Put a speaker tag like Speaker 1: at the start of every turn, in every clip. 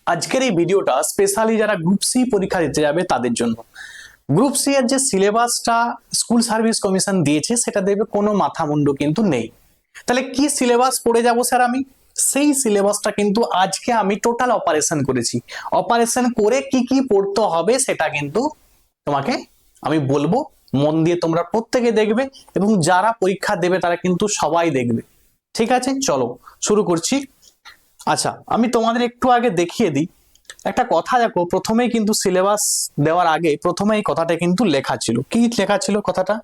Speaker 1: আজকের এই ভিডিওটা স্পেশালি যারা গ্রুপ সি পরীক্ষা দিতে যাবে তাদের জন্য। গ্রুপ সি এর যে সিলেবাসটা স্কুল সার্ভিস কমিশন দিয়েছে সেটা দেখবে কোনো মাথা মুন্ডু কিন্তু নেই। তাহলে কি সিলেবাস পড়ে যাব স্যার আমি? সেই সিলেবাসটা কিন্তু আজকে আমি টোটাল অপারেশন করেছি। অপারেশন করে কি কি পড়তে হবে সেটা কিন্তু তোমাকে আমি বলবো, মন দিয়ে তোমরা প্রত্যেকে দেখবে এবং যারা পরীক্ষা দেবে তারা কিন্তু সবাই দেখবে। ঠিক আছে, চলো শুরু করছি। আচ্ছা, আমি তোমাদের একটু আগে দেখিয়ে দিই একটা কথা। দেখো, প্রথমেই কিন্তু সিলেবাস দেওয়ার আগে প্রথমে এই কথাটা কিন্তু লেখা ছিল। কি লেখা ছিল কথাটা?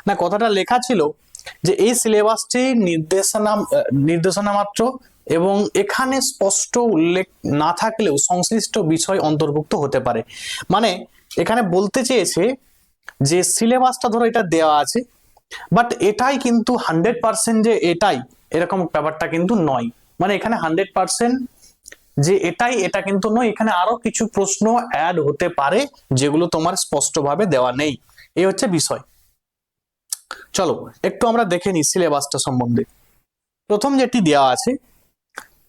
Speaker 1: না, কথাটা লেখা ছিল যে এই সিলেবাসটি নির্দেশনা মাত্র এবং এখানে স্পষ্ট উল্লেখ না থাকলেও সংশ্লিষ্ট বিষয় অন্তর্ভুক্ত হতে পারে। মানে এখানে বলতে চেয়েছে যে সিলেবাসটা ধরো এটা দেওয়া আছে, বাট এটাই কিন্তু 100% যে এটাই এরকম ব্যাপারটা কিন্তু নয়। মানে এখানে 100% যে এটা কিন্তু নয়, এখানে আরো কিছু প্রশ্ন অ্যাড হতে পারে যেগুলো তোমার স্পষ্টভাবে দেওয়া নেই। এই হচ্ছে বিষয়। চলো একটু আমরা দেখে নিই সিলেবাসটা সম্বন্ধে। প্রথম যেটি দেওয়া আছে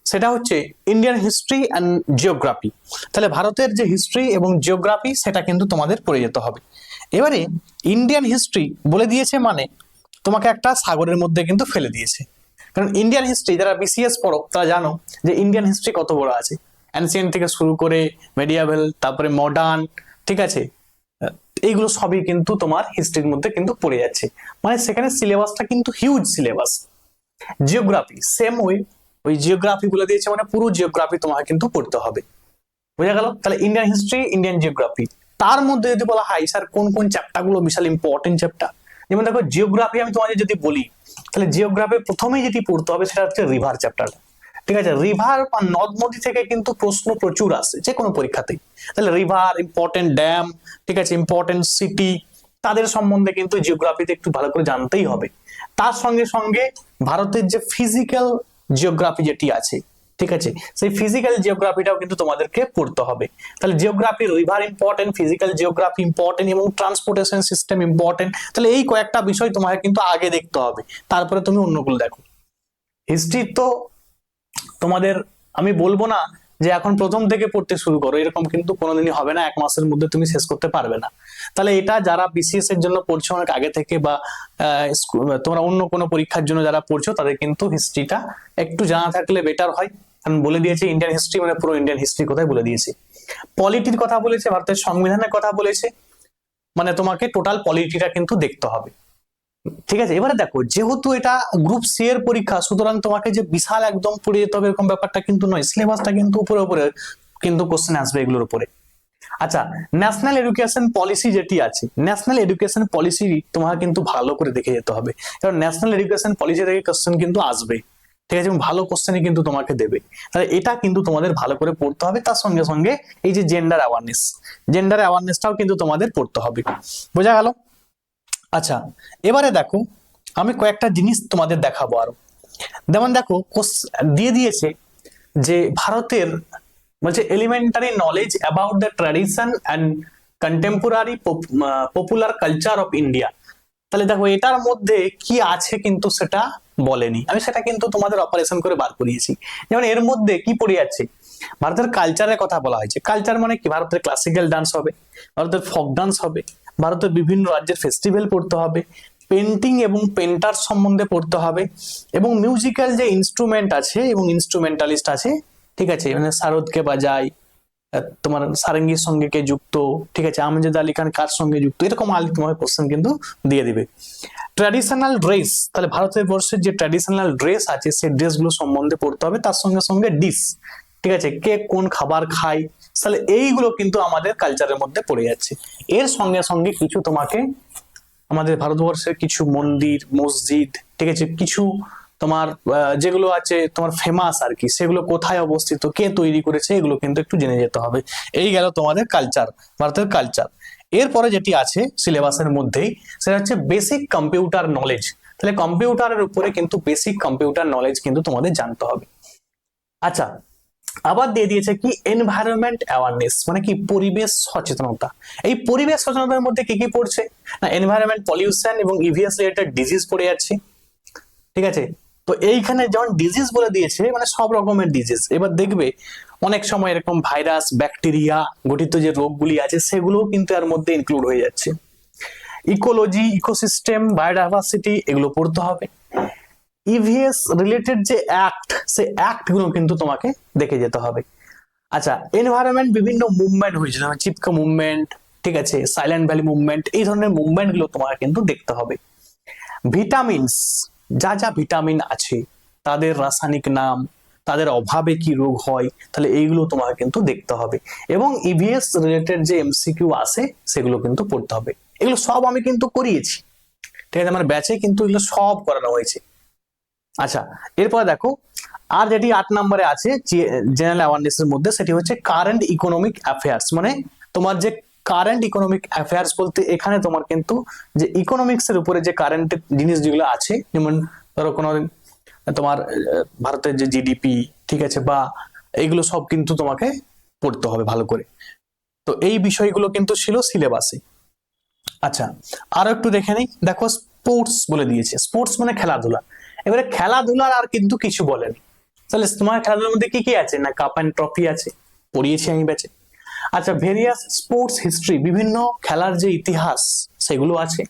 Speaker 1: সেটা হচ্ছে ইন্ডিয়ান হিস্ট্রি অ্যান্ড জিওগ্রাফি। তাহলে ভারতের যে হিস্ট্রি এবং জিওগ্রাফি সেটা কিন্তু তোমাদের পড়ে যেতে হবে। এবারে ইন্ডিয়ান হিস্ট্রি বলে দিয়েছে মানে তোমাকে একটা সাগরের মধ্যে কিন্তু ফেলে দিয়েছে। কারণ ইন্ডিয়ান হিস্ট্রি যারা বিসিএস পড়ো তারা জানো যে ইন্ডিয়ান হিস্ট্রি কত বড় আছে। অ্যানসিয়েন্ট থেকে শুরু করে মেডিয়াভেল, তারপরে মডার্ন, ঠিক আছে, এইগুলো সবই কিন্তু তোমার হিস্ট্রির মধ্যে কিন্তু পড়ে যাচ্ছে। মানে সেখানে সিলেবাসটা কিন্তু হিউজ সিলেবাস। জিওগ্রাফি সেম ওই জিওগ্রাফি গুলো দিয়েছে, মানে পুরো জিওগ্রাফি তোমাকে কিন্তু পড়তে হবে। বোঝা গেল? তাহলে ইন্ডিয়ান হিস্ট্রি, ইন্ডিয়ান জিওগ্রাফি। তার মধ্যে যদি বলা হয় স্যার কোন কোন চ্যাপ্টার গুলো বিশাল ইম্পর্টেন্ট চ্যাপ্টার, যেমন দেখো জিওগ্রাফি আমি তোমাদের যদি বলি তাহলে জিওগ্রাফি প্রথমেই যেটি পড়তে হবে সেটা হচ্ছে রিভার চ্যাপ্টার। ঠিক আছে, রিভার বা নদ নদী থেকে কিন্তু প্রশ্ন প্রচুর আসে যে কোনো পরীক্ষাতেই। তাহলে রিভার, ইম্পর্টেন্ট ড্যাম, ঠিক আছে, ইম্পর্টেন্ট সিটি, তাদের সম্বন্ধে কিন্তু জিওগ্রাফিতে একটু ভালো করে জানতেই হবে। তার সঙ্গে সঙ্গে ভারতের যে ফিজিক্যাল জিওগ্রাফি যেটি আছে, ঠিক আছে, সেই ফিজিক্যাল জিওগ্রাফিটাও কিন্তু তোমাদেরকে পড়তে হবে। তাহলে geography, river important, physical geography important এবং ট্রান্সপোর্টেশন সিস্টেম ইম্পর্টেন্ট। তাহলে এই কয়েকটা বিষয় তোমাকে কিন্তু আগে দেখতে হবে, তারপরে তুমি অন্যগুলো দেখো। হিস্ট্রি তো তোমাদের আমি বলবো না যে এখন প্রথম থেকে পড়তে শুরু করো, এরকম কিন্তু কোনোদিনই হবে না। 1 মাসের মধ্যে তুমি শেষ করতে পারবে না। তাহলে এটা যারা বিসিএস এর জন্য পড়ছো অনেক আগে থেকে বা তোমরা অন্য কোনো পরীক্ষার জন্য যারা পড়ছো তাদের কিন্তু হিস্ট্রিটা একটু জানা থাকলে বেটার হয়। কারণ বলে দিয়েছে ইন্ডিয়ান হিস্ট্রি মানে পুরো ইন্ডিয়ান হিস্ট্রি কোথায় বলে দিয়েছে। পলিটির কথা বলেছে, ভারতের সংবিধানের কথা বলেছে, মানে তোমাকে টোটাল পলিটিটা কিন্তু দেখতে হবে। ঠিক আছে, এবারে দেখো যেহেতু এটা গ্রুপ সি এর পরীক্ষা সুতরাং তোমাকে যে বিশাল একদম পড়ে যেতে হবে এরকম ব্যাপারটা কিন্তু নয়। সিলেবাসটা কিন্তু উপরে উপরে কিন্তু কোশ্চেন আসবে এগুলোর উপরে। আচ্ছা, ন্যাশনাল এডুকেশন পলিসি যেটি আছে, ন্যাশনাল এডুকেশন পলিসি তোমাকে কিন্তু ভালো করে দেখে যেতে হবে, কারণ ন্যাশনাল এডুকেশন পলিসি থেকে কোশ্চেন কিন্তু আসবে। ঠিক আছে, এবং ভালো কোশ্চেনই কিন্তু তোমাকে দেবে। তাহলে এটা কিন্তু তোমাদের ভালো করে পড়তে হবে। তার সঙ্গে সঙ্গে এই যে জেন্ডার অ্যাওয়ারনেসটাও কিন্তু তোমাদের পড়তে হবে। বোঝা গেল? আচ্ছা, এবারে দেখো আমি কয়েকটা জিনিস তোমাদের দেখাবো আরো। যেমন দেখো দিয়ে দিয়েছে যে ভারতের বলছে elementary knowledge about the tradition and contemporary popular culture of India. তাহলে দেখো এটার মধ্যে কি আছে কিন্তু সেটা বলেনি, আমি সেটা কিন্তু তোমাদের অপারেশন করে বার করিয়েছি। যেমন এর মধ্যে কি পড়ে যাচ্ছে, ভারতের কালচারের কথা বলা হয়েছে। কালচার মানে কি? ভারতের ক্লাসিক্যাল ডান্স হবে, ভারতের ফোক ডান্স হবে, ভারতের বিভিন্ন রাজ্যের ফেস্টিভ্যাল পড়তে হবে, পেন্টিং এবং পেন্টার সম্বন্ধে পড়তে হবে, এবং মিউজিক্যাল যে ইনস্ট্রুমেন্ট আছে এবং ইনস্ট্রুমেন্টালিস্ট আছে, ঠিক আছে, মানে শারদকে বাজায়, তোমার সারেঙ্গির সঙ্গে কে যুক্ত, ঠিক আছে, আমজাদ আলী খান কার সঙ্গে যুক্ত, এরকম আলী তোমাকে কোশ্চেন কিন্তু দিয়ে দিবে। ট্র্যাডিশনাল ড্রেস, তাহলে ভারতের বর্ষের যে ট্র্যাডিশনাল ড্রেস আছে সেই ড্রেসগুলো সম্বন্ধে পড়তে হবে। তার সঙ্গে সঙ্গে ডিশ, ঠিক আছে, কে কোন খাবার খায়, তাহলে এইগুলো কিন্তু আমাদের কালচারের মধ্যে পড়ে যাচ্ছে। এর সঙ্গে সঙ্গে কিছু তোমাকে আমাদের ভারতবর্ষের কিছু মন্দির, মসজিদ, ঠিক আছে, কিছু তোমার যেগুলো আছে তোমার ফেমাস আর কি, সেগুলো কোথায় অবস্থিত, কে তৈরি করেছে, এগুলো কিন্তু একটু জেনে যেতে হবে। এই গেল তোমাদের কালচার, ভারতের কালচার। এরপরে যেটি আছে সিলেবাসের মধ্যেই সেটা হচ্ছে বেসিক কম্পিউটার নলেজ। তাহলে কম্পিউটারের উপরে কিন্তু বেসিক কম্পিউটার নলেজ কিন্তু তোমাদের জানতে হবে। আচ্ছা, আবার দিয়ে দিয়েছে কি এনভায়রনমেন্ট অ্যাওয়ারনেস, মানে কি পরিবেশ সচেতনতা। এই পরিবেশ সচেতনতার মধ্যে কি কি পড়ছে না, এনভায়রনমেন্ট, পলিউশন এবং ইভিএস রিলেটেড ডিজিজ পড়ে যাচ্ছে। ঠিক আছে, তো এইখানে যেমন ডিজিজ বলে দিয়েছে, মানে সব রকমের ডিজিজ। এবার দেখবে অনেক সময় এরকম ভাইরাস, ব্যাকটেরিয়া গঠিত যে রোগগুলি আছে সেগুলোও কিন্তু এর মধ্যে ইনক্লুড হয়ে যাচ্ছে। ইকোলজি, ইকোসিস্টেম, বায়োডাইভার্সিটি এগুলো পড়তে হবে। ইভিএস রিলেটেড যে অ্যাক্ট, সেই অ্যাক্ট গুলো কিন্তু তোমাকে দেখে যেতে হবে। আচ্ছা, এনভায়রনমেন্ট বিভিন্ন মুভমেন্ট হয়েছে, যেমন চিপকা মুভমেন্ট, ঠিক আছে, সাইলেন্ট ভ্যালি মুভমেন্ট, এই ধরনের মুভমেন্ট গুলো তোমাকে কিন্তু দেখতে হবে। ভিটামিনস, যা যা ভিটামিন আছে তাদের রাসায়নিক নাম, তাদের অভাবে কি রোগ হয়, তাহলে এইগুলো তোমাকে কিন্তু দেখতে হবে। এবং ইভিএস রিলেটেড যে এমসিকিউ আসে সেগুলো কিন্তু পড়তে হবে। এগুলো সব আমি কিন্তু করিয়েছি, ঠিক আছে, আমার ব্যাচে কিন্তু এগুলো সব করানো হয়েছে। আচ্ছা, এরপরে দেখো আর যেটি 8 নম্বরে আছে জেনারেল অ্যাওয়ারনেস এর মধ্যে, সেটি হচ্ছে কারেন্ট ইকোনমিক অ্যাফেয়ার্স। মানে তোমার যে কারেন্ট ইকোনমিক অ্যাফেয়ার্স বলতে এখানে তোমার কিন্তু যে ইকোনমিক্স এর উপরে যে কারেন্ট জিনিস যেগুলো আছে, যেমন ধরো কোনো তোমার ভারতের যে জিডিপি, ঠিক আছে, বা এইগুলো সব কিন্তু তোমাকে পড়তে হবে ভালো করে। তো এই বিষয়গুলো কিন্তু ছিল সিলেবাসে। আচ্ছা, আরো একটু দেখে নিই। দেখো স্পোর্টস বলে দিয়েছে, স্পোর্টস মানে খেলাধুলা। এবারে খেলাধুলার আর কিন্তু কিছু বলেনি। তাহলে তোমার খেলাধুলার মধ্যে কি কি আছে না, কাপ অ্যান্ড ট্রফি আছে, পড়িয়েছি আমি ব্যাচে। আচ্ছা, ভেরিয়াস স্পোর্টস হিস্ট্রি, বিভিন্ন খেলার যে ইতিহাস সেগুলো আছে।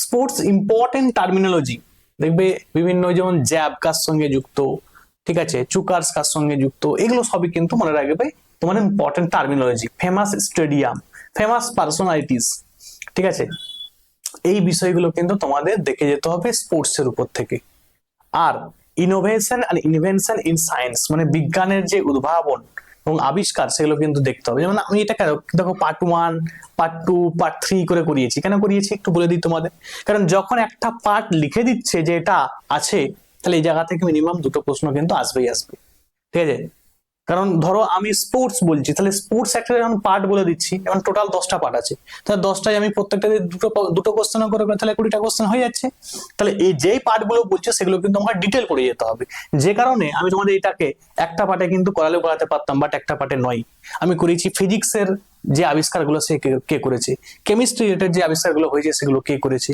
Speaker 1: স্পোর্টস ইম্পর্টেন্ট টার্মিনোলজি, দেখবে বিভিন্ন যেমন জ্যাব কার সঙ্গে যুক্ত, ঠিক আছে, চুকার্স কার সঙ্গে যুক্ত, এগুলো সবই কিন্তু মনে রাখবে তোমার important terminology. Famous stadium, famous personalities, ঠিক আছে, এই বিষয়গুলো কিন্তু তোমাদের দেখে যেতে হবে স্পোর্টস এর উপর থেকে। আর ইনোভেশন আর ইনভেনশন ইন সায়েন্স, মানে বিজ্ঞানের যে উদ্ভাবন এবং আবিষ্কার সেগুলো কিন্তু দেখতে হবে। যেমন আমি এটা দেখো পার্ট 1, পার্ট 2, পার্ট 3 করে করিয়েছি। কেন করিয়েছি একটু বলে দিই তোমাদের। কারণ যখন একটা পার্ট লিখে দিচ্ছে যে এটা আছে, তাহলে এই জায়গা থেকে মিনিমাম 2টো প্রশ্ন কিন্তু আসবেই আসবে, ঠিক আছে। কারণ ধরো আমি স্পোর্টস বলছি, তাহলে স্পোর্টস একটা যখন পার্ট বলে দিচ্ছি, এখন টোটাল 10টা পার্ট আছে, তাহলে 10টায় আমি প্রত্যেকটা দুটো দুটো কোশ্চেন করে, তাহলে 20টা কোশ্চেন হয়ে যাচ্ছে। তাহলে এই যেই পার্ট গুলো বলছে সেগুলো কিন্তু আমাকে ডিটেল পড়ে যেতে হবে। যে কারণে আমি তোমাদের এটাকে একটা পার্টে কিন্তু করালেও করাতে পারতাম, বাট একটা পার্টে নয়। আমি করেছি ফিজিক্সের যে আবিষ্কারগুলো সে কে করেছে, কেমিস্ট্রি রিলেটেড যে আবিষ্কারগুলো হয়েছে সেগুলো কে করেছে,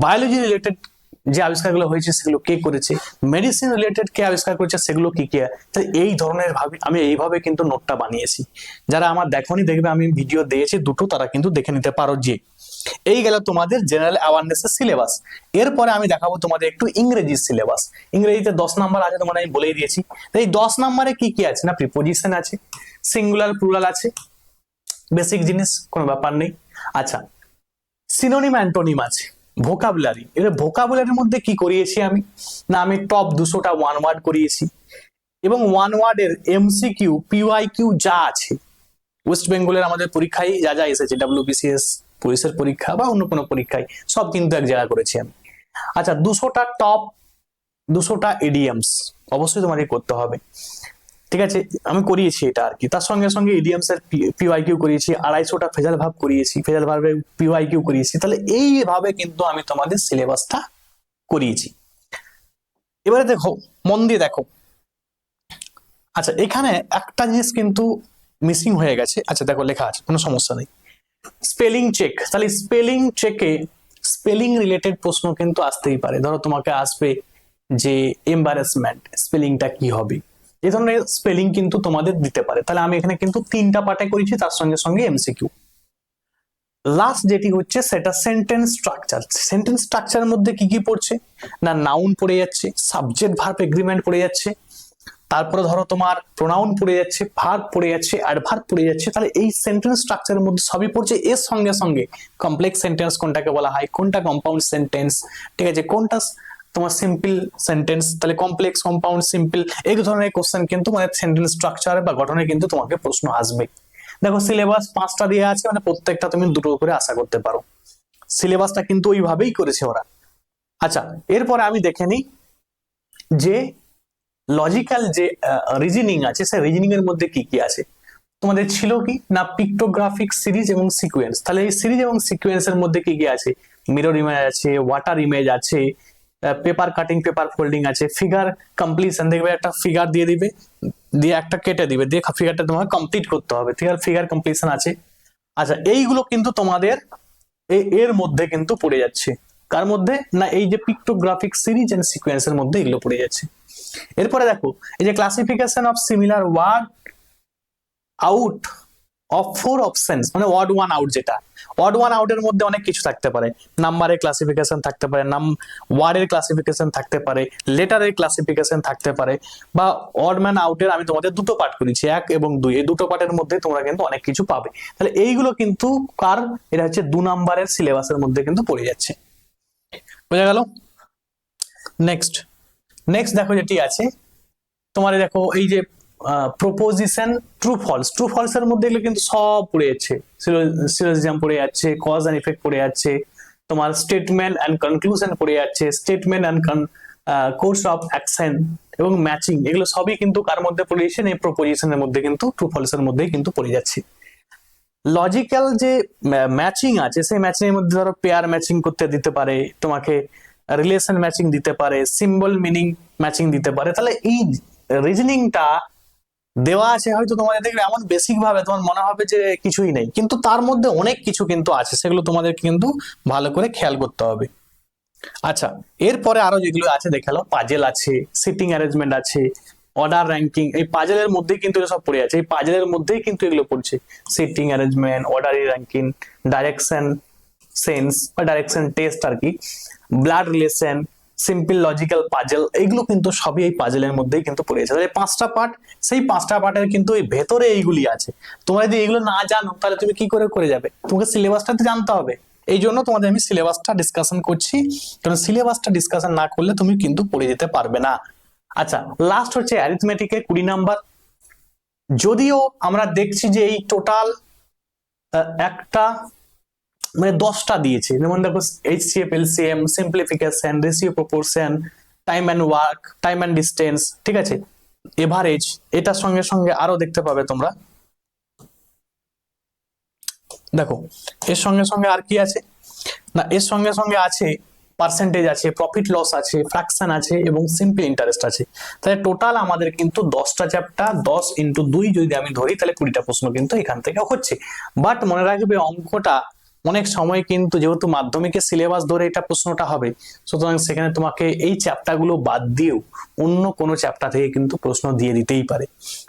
Speaker 1: বায়োলজি রিলেটেড যে আবিষ্কারগুলো হয়েছে সেগুলো কে করেছে, মেডিসিন রিলেটেড কে আবিষ্কার করেছে সেগুলো কি কি। তাই এই ধরনের ভাবে আমি এইভাবে কিন্তু নোটটা বানিয়েছি। যারা আমার দেখোনি, দেখবে আমি ভিডিও দিয়েছি দুটো, তারা কিন্তু দেখে নিতে পারো। যে এই গেল তোমাদের জেনারেল অ্যাওয়ারনেস এর সিলেবাস। এরপরে আমি দেখাবো তোমাদের একটু ইংরেজি সিলেবাস। ইংরেজিতে 10 নাম্বার আছে, তোমার আমি বলেই দিয়েছি। এই 10 নাম্বারে কি কি আছে না, প্রিপোজিশন আছে, সিঙ্গুলার প্লুরাল আছে, বেসিক জিনিস, কোনো ব্যাপার নেই। আচ্ছা, সিনোনিম অ্যান্টোনিম আছে, ভোকাবুলারি। এবার ভোকাবুলারির মধ্যে কি করিয়েছি আমি না, আমি টপ 200টা ওয়ান ওয়ার্ড করিয়েছি, এবং ওয়ান ওয়ার্ডের এমসিকিউ, পিওয়াইকিউ যা আছে ওয়েস্ট বেঙ্গলের আমাদের পরীক্ষায় যা যা এসেছে, ডাব্লিউবিসিএস পুলিশের পরীক্ষা বা অন্য কোনো পরীক্ষায়, সব কিন্তু এক জায়গা করেছি আমি। আচ্ছা, 200টা টপ 200টা ইডিয়মস অবশ্যই তোমাকে করতে হবে, ঠিক আছে, আমি করিয়েছি এটা আর কি। তার সঙ্গে সঙ্গে ইডিয়মস এর পিওয়াইকিউ করিয়েছি, 250টা ফেজাল ভার্ব করিয়েছি, ফেজাল ভার্বের পিওয়াইকিউ করিয়েছি। তাহলে এইভাবে কিন্তু আমি তোমাদের সিলেবাসটা করিয়েছি। এবারে দেখো, মন দিয়ে দেখো। আচ্ছা, এখানে একটা জিনিস কিন্তু মিসিং হয়ে গেছে। আচ্ছা দেখো, লেখা আছে, কোনো সমস্যা নেই। স্পেলিং চেক, তাহলে স্পেলিং চেকে স্পেলিং রিলেটেড প্রশ্ন কিন্তু আসতেই পারে। ধরো তোমাকে আসবে যে এম্বারেসমেন্ট স্পেলিংটা কি হবে, এই ধরনের স্পেলিং কিন্তু তোমাদের দিতে পারে। তাহলে আমি এখানে কিন্তু 3টা পার্টে করেছি, তার সঙ্গে সঙ্গে এমসিকিউ। লাস্ট যেটি হচ্ছে সেটা সেন্টেন্স স্ট্রাকচার। সেন্টেন্স স্ট্রাকচারের মধ্যে কি কি পড়ছে না, নাউন পড়ে যাচ্ছে, সাবজেক্ট ভার্ব এগ্রিমেন্ট পড়ে যাচ্ছে, তারপরে ধরো তোমার প্রোনাউন পড়ে যাচ্ছে, ভার্ব পড়ে যাচ্ছে, অ্যাডভার্ব পড়ে যাচ্ছে। তাহলে এই সেন্টেন্স স্ট্রাকচারের মধ্যে সবই পড়ছে। এর সঙ্গে সঙ্গে কমপ্লেক্স সেন্টেন্স কোনটাকে বলা হয়, কোনটা কম্পাউন্ড সেন্টেন্স, ঠিক আছে, কোনটা তোমার সিম্পল সেন্টেন্স, তাহলে কমপ্লেক্স, কম্পাউন্ড, সিম্পল, এই ধরনের কোশ্চেন কিন্তু মানে সেন্টেন্স স্ট্রাকচার বা গঠনে কিন্তু তোমাকে প্রশ্ন আসবে। দেখো সিলেবাস 5টা দেওয়া আছে, মানে প্রত্যেকটা তুমি 2টো করে আশা করতে পারো। সিলেবাসটা কিন্তু ওইভাবেই করেছে ওরা। আচ্ছা, এরপরে আমি দেখে নিই যে লজিক্যাল যে রিজনিং আছে, সেই রিজনিং এর মধ্যে কি কি আছে। তোমাদের ছিল কি না, পিক্টোগ্রাফিক সিরিজ এবং সিকোয়েন্স। তাহলে এই সিরিজ এবং সিকোয়েন্সের মধ্যে কি কি আছে, মিরর ইমেজ আছে, ওয়াটার ইমেজ আছে, পেপার কাটিং, পেপার ফোল্ডিং আছে, ফিগার কমপ্লিশন, দেখবে একটা ফিগার দিয়ে দিবে, দিয়ে একটা কেটে দিবে, দিয়ে ফিগারটা তোমাকে কমপ্লিট করতে হবে, ঠিক আছে, ফিগার কমপ্লিশন আছে। আচ্ছা, এইগুলো কিন্তু তোমাদের এর মধ্যে কিন্তু পড়ে যাচ্ছে। কার মধ্যে, না এই যে পিক্টোগ্রাফিক সিরিজ এন্ড সিকোয়েন্সের মধ্যে এগুলো পড়ে যাচ্ছে। এরপরে দেখো এই যে classification of similar word out of 4 options, মানে ওয়ার্ড 1 আউট, যেটা ওয়ার্ড 1 আউটের মধ্যে অনেক কিছু থাকতে পারে, নাম্বারের ক্লাসিফিকেশন থাকতে পারে, ওয়ার্ডের ক্লাসিফিকেশন থাকতে পারে, লেটারের ক্লাসিফিকেশন থাকতে পারে, বা অড ম্যান আউটের আমি তোমাদের দুটো পার্ট করেছি, 1 এবং 2, এই দুটো পার্টের মধ্যে তোমরা কিন্তু অনেক কিছু পাবে। তাহলে এইগুলো কিন্তু কার, এটা হচ্ছে 2 নম্বরের সিলেবাসের মধ্যে কিন্তু পড়ে যাচ্ছে। বোঝা গেল? নেক্সট দেখো যেটি আছে তোমার, দেখো এই যে প্রপোজিশন ট্রু ফলস এর মধ্যে এগুলো কিন্তু সব পড়ে যাচ্ছে, সিলোজিজম পড়ে যাচ্ছে, কজ এন্ড ইফেক্ট পড়ে যাচ্ছে, তোমার স্টেটমেন্ট এন্ড কনক্লুশন পড়ে যাচ্ছে, statement and course of action এবং ম্যাচিং, এগুলো সবই কিন্তু কার মধ্যে পড়ে যাচ্ছে, এই প্রপোজিশনের মধ্যে কিন্তু ট্রু ফলস এর মধ্যেই কিন্তু পড়ে যাচ্ছে। লজিক্যাল যে ম্যাচিং আছে, সেই ম্যাচিং এর মধ্যে ধরো পেয়ার ম্যাচিং করতে দিতে পারে, তোমাকে রিলেশন ম্যাচিং দিতে পারে, সিম্বল মিনিং ম্যাচিং দিতে পারে। তাহলে এই রিজনিংটা দেওয়া আছে, হয়তো তোমাদের দেখবে এমন বেসিক ভাবে তোমার মনে হবে যে কিছুই নেই, কিন্তু তার মধ্যে অনেক কিছু কিন্তু আছে, সেগুলো তোমাদের কিন্তু ভালো করে খেয়াল করতে হবে। আচ্ছা, এরপরে আরো যেগুলো আছে দেখালো, পাজেল আছে, সিটিং অ্যারেঞ্জমেন্ট আছে, অর্ডার র্যাঙ্কিং, এই পাজেলের মধ্যেই কিন্তু সব পড়ে আছে, এই পাজেলের মধ্যেই কিন্তু এগুলো পড়ছে, seating arrangement, ordering ranking, direction sense বা ডাইরেকশন টেস্ট আর কি, blood relation, simple logical puzzle, এগুলো কিন্তু সবই এই পাজেলের মধ্যেই কিন্তু পড়ে আছে। তাহলে 5টা পার্ট, সেই 5টা পার্টের কিন্তু এই ভেতরে এইগুলি আছে। তোমরা যদি এগুলো না জানো তাহলে তুমি কি করে যাবে, তোমাকে সিলেবাসটাতে জানতে হবে। এই জন্য তোমাদের আমি সিলেবাসটা ডিসকাশন করছি, কারণ সিলেবাসটা ডিসকাশন না করলে তুমি কিন্তু পড়ে যেতে পারবে না। আচ্ছা, লাস্ট হচ্ছে অ্যারিথমেটিকে 20 নাম্বার। যদিও আমরা দেখছি যে এই টোটাল একটা মানে 10টা দিয়েছে, যেমন দেখো HCF, LCM, simplification, ratio, proportion, time and work, time and distance, ঠিক আছে, এভারেজ, এটার সঙ্গে সঙ্গে আরো দেখতে পাবে তোমরা। দেখো এর সঙ্গে সঙ্গে আর কি আছে, না এর সঙ্গে সঙ্গে আছে পার্সেন্টেজ আছে, প্রফিট লস আছে, ফ্র্যাকশন আছে এবং সিম্পল ইন্টারেস্ট আছে। তাহলে টোটাল আমাদের কিন্তু 10টা চ্যাপ্টার, 10 × 2 যদি আমি ধরি তাহলে 20টা প্রশ্ন কিন্তু এখান থেকে হচ্ছে। বাট মনে রাখবে অঙ্কটা অনেক সময় কিন্তু, যেহেতু মাধ্যমিকের সিলেবাস ধরে এটা প্রশ্নটা হবে, সুতরাং সেখানে তোমাকে এই চ্যাপ্টারগুলো বাদ দিয়েও অন্য কোনো চ্যাপ্টার থেকে কিন্তু প্রশ্ন দিয়ে দিতেই পারে।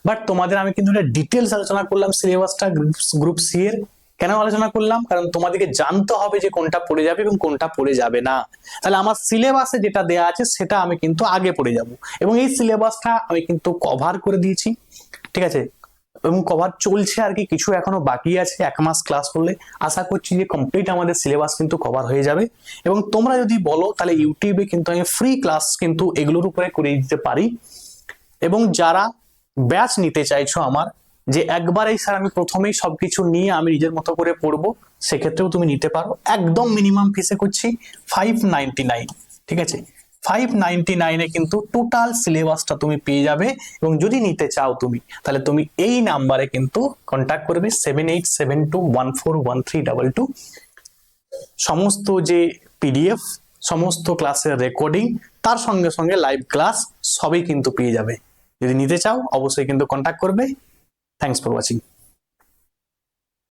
Speaker 1: বাট তোমাদের আমি কিন্তু এটা ডিটেলস আলোচনা করলাম সিলেবাসটা গ্রুপ সি এর। কেন আলোচনা করলাম, কারণ তোমাদেরকে জানতে হবে যে কোনটা পড়ে যাবে এবং কোনটা পড়ে যাবে না। তাহলে আমার সিলেবাসে যেটা দেয়া আছে সেটা আমি কিন্তু আগে পড়ে যাব, এবং এই সিলেবাসটা আমি কিন্তু কভার করে দিয়েছি, ঠিক আছে, এবং কভার চলছে আর কি, কিছু এখনো বাকি আছে। 1 মাস ক্লাস করলে আশা করছি যে কমপ্লিট আমাদের সিলেবাস কিন্তু কভার হয়ে যাবে। এবং তোমরা যদি বলো তাহলে ইউটিউবে কিন্তু আমি ফ্রি ক্লাস কিন্তু এগুলোর উপরে করে দিতে পারি। এবং যারা ব্যাচ নিতে চাইছো আমার, যে একবারেই স্যার আমি প্রথমেই সবকিছু নিয়ে আমি নিজের মতো করে পড়বো, সেক্ষেত্রেও তুমি নিতে পারো। একদম মিনিমাম ফিসে করছি 599, ঠিক আছে, 599 কিন্তু টোটাল সিলেবাসটা তুমি পেয়ে যাবে। এবং যদি নিতে চাও তুমি, তাহলে তুমি এই নাম্বারে কিন্তু কন্ট্যাক্ট করবে 7872141322। সমস্ত যে পিডিএফ, সমস্ত ক্লাসের রেকর্ডিং, তার সঙ্গে সঙ্গে লাইভ ক্লাস সবই কিন্তু পেয়ে যাবে। যদি নিতে চাও অবশ্যই কিন্তু কন্ট্যাক্ট করবে। Thanks for watching.